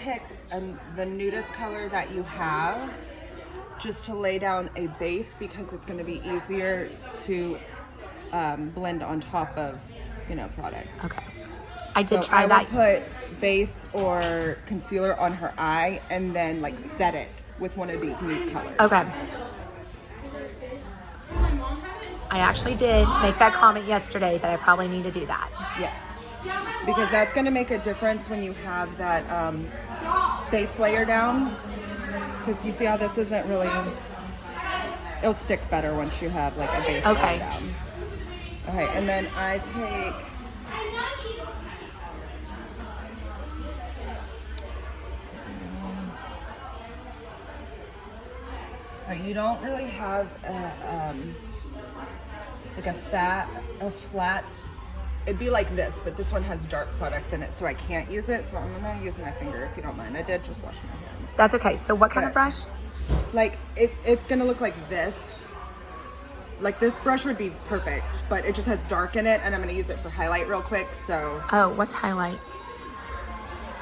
Pick the nudist color that you have just to lay down a base because it's going to be easier to blend on top of, product. Okay. I did try that. I would put base or concealer on her eye and then like set it with one of these nude colors. Okay. I actually did make that comment yesterday that I probably need to do that. Yes. Because that's going to make a difference when you have that base layer down. Because you see how this isn't really, it'll stick better once you have like a base layer down. Okay, and then I take you don't really have a flat, it'd be like this, but this one has dark product in it, so I can't use it, so I'm gonna use my finger if you don't mind. I did just wash my hands. That's okay. So what kind of brush? Like, it's gonna look like this. Like this brush would be perfect, but it just has dark in it, and I'm gonna use it for highlight real quick, so. Oh, what's highlight?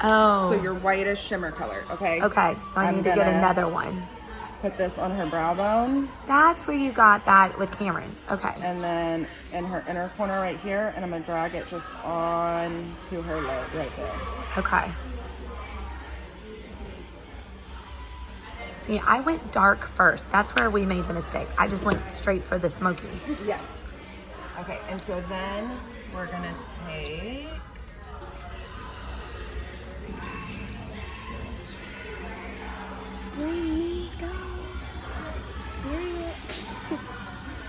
Oh. So your whitest shimmer color, okay? Okay, so I need to get another one. Put this on her brow bone. That's where you got that with Cameron. Okay. And then in her inner corner right here, and I'm gonna drag it just on to her lid right there. Okay. See, I went dark first. That's where we made the mistake. I just went straight for the smoky. Yeah. Okay, and so then we're gonna take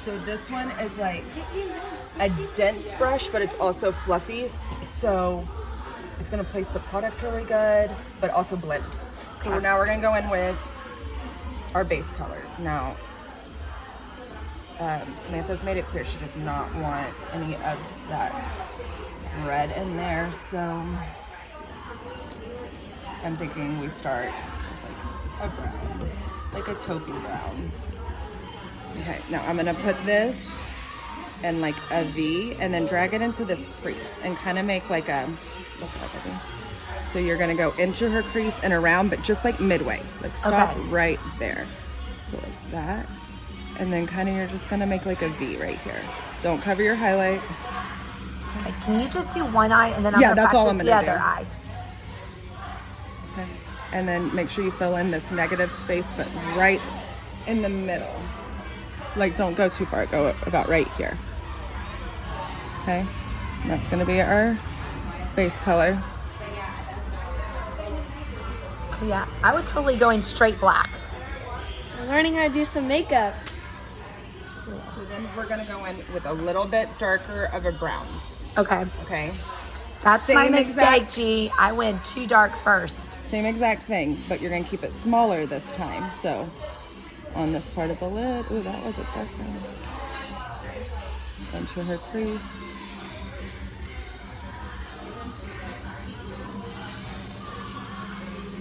so this one is like a dense brush, but it's also fluffy, so it's gonna place the product really good, but also blend. So now we're gonna go in with our base color. Now, Samantha's made it clear she does not want any of that red in there, so I'm thinking we start with like a brown, like a taupey brown. Okay, now I'm gonna put this in like a V and then drag it into this crease and kind of make like a, so you're gonna go into her crease and around, but just like midway, like stop right there. So like that, and then kind of you're just gonna make like a V right here. Don't cover your highlight. Okay, can you just do one eye and then I'm gonna that's all I'm the gonna other do. eye? Okay, and then make sure you fill in this negative space, but right in the middle. Like don't go too far, go about right here. Okay, and that's gonna be our base color. Yeah, I would totally go in straight black. I'm learning how to do some makeup. So then we're gonna go in with a little bit darker of a brown. Okay. Okay. That's my mistake, G. I went too dark first. Same exact thing, but you're gonna keep it smaller this time. So on this part of the lid, ooh, that was a dark brown. Into her crease.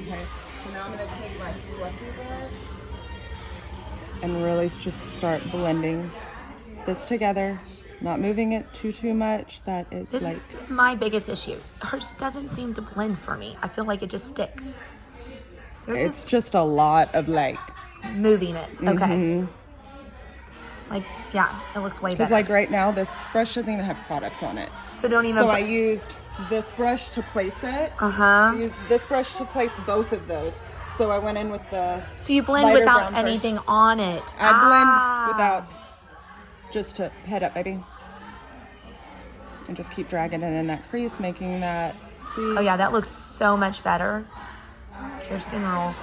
Okay, so now I'm gonna take my fluffy brush and really just start blending this together, not moving it too much. That it's this is my biggest issue. Hers doesn't seem to blend for me. I feel like it just sticks. It's just a lot of like moving it. Okay. Like, yeah, it looks way better. Because like right now, this brush doesn't even have product on it. So don't even. So I used this brush to place it. I used this brush to place both of those. So I went in with the. So you blend without anything on it. I blend without. Just to head up, baby. And just keep dragging it in that crease, making that. See? Oh yeah, that looks so much better. Kirsten rolls.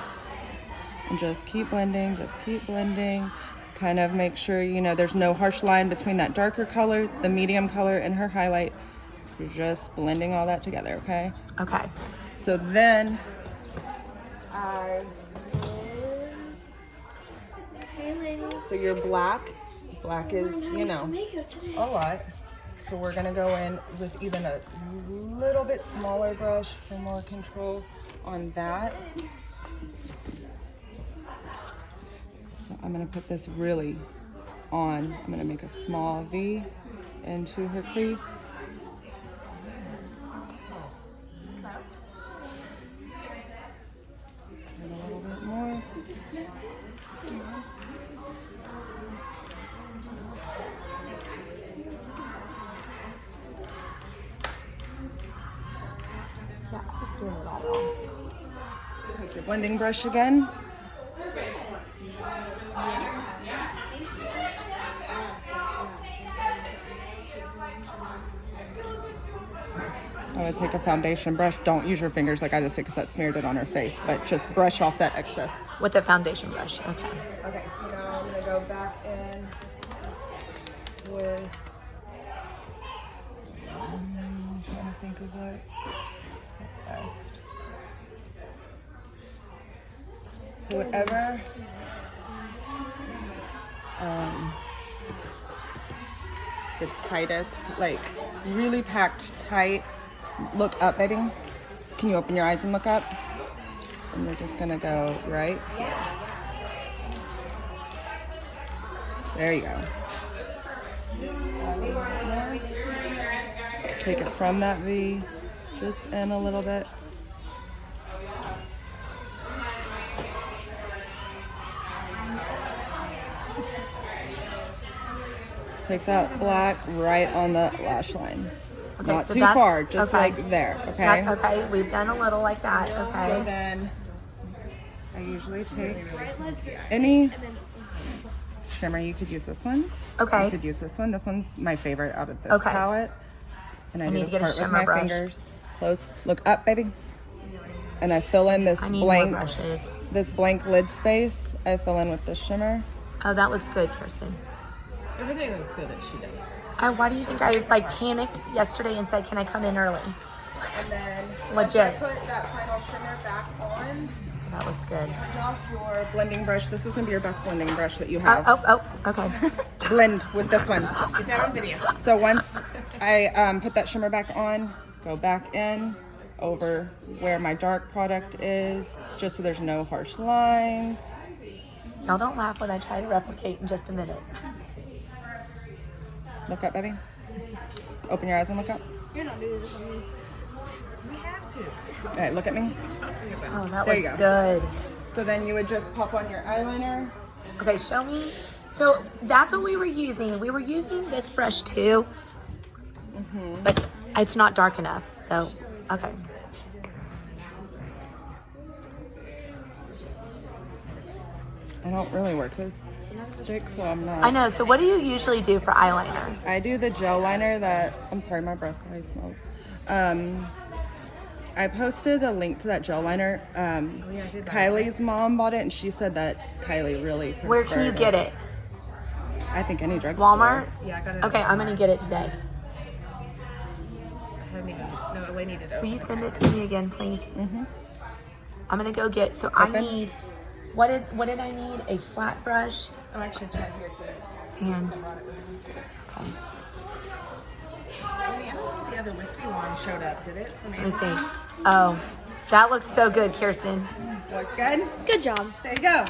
And just keep blending. Just keep blending. Kind of make sure, there's no harsh line between that darker color, the medium color, and her highlight. You're just blending all that together, okay? Okay. So then, so your black is, a lot. So we're gonna go in with even a little bit smaller brush for more control on that. I'm gonna put this really on. I'm gonna make a small V into her crease. doing it all wrong. Take your blending brush again. I would take a foundation brush. Don't use your fingers like I just did because that smeared it on her face, but just brush off that excess. With a foundation brush, okay. Okay, so now I'm gonna go back in with, I'm trying to think of what best. So whatever, the tightest, like really packed tight. Look up, baby. Can you open your eyes and look up? And we're just gonna go right here. There you go. Take it from that V, just in a little bit. Take that black right on the lash line. Okay, Not so too that's- far, just okay. like there, okay? Okay, we've done a little like that, So okay. then I usually take any shimmer. You could use this one. Okay. You could use this one. This one's my favorite out of this Okay. palette. And I, do need to this get a part with shimmer my brush. fingers. Close. Look up, baby. And I fill in this I need more blank, brushes. this blank lid space. I fill in with this shimmer. Oh, that looks good, Kirsten. Everything looks good that she does. Why do you think I like panicked yesterday and said, "Can I come in early?" And then once I Legit. put that final shimmer back on, That looks good. turn off your blending brush. This is gonna be your best blending brush that you have. Oh, okay. Blend with this one. Get that on video. So once I put that shimmer back on, go back in over where my dark product is, just so there's no harsh lines. Y'all don't laugh when I try to replicate in just a minute. Look up, baby. Open your eyes and look up. You're not doing this on me. All right, look at me. Oh, that There you looks go. good. So then you would just pop on your eyeliner. Okay, show me. So that's what we were using. We were using this brush too, but it's not dark enough. So, okay. I don't really work with sticks, so I'm not. I know. So what do you usually do for eyeliner? I do the gel liner that, I'm sorry, my breath probably smells. I posted a link to that gel liner. Kylie's mom bought it, and she said that Kylie really preferred Where can you get it? I think any drugstore. Walmart? Yeah, I got it. Okay, I'm gonna get it today. I haven't even, no, I needed to Will open you it. send it to me again, please? Mm-hmm. I'm gonna go get. So I Open. need. What did I need? A flat brush Oh, actually, it's right here too. and. Okay. I mean, I don't think the other wispy one showed up, did it? From Let me Amazon? see. Oh, that looks so good, Kirsten. Looks good? Good job. There you go.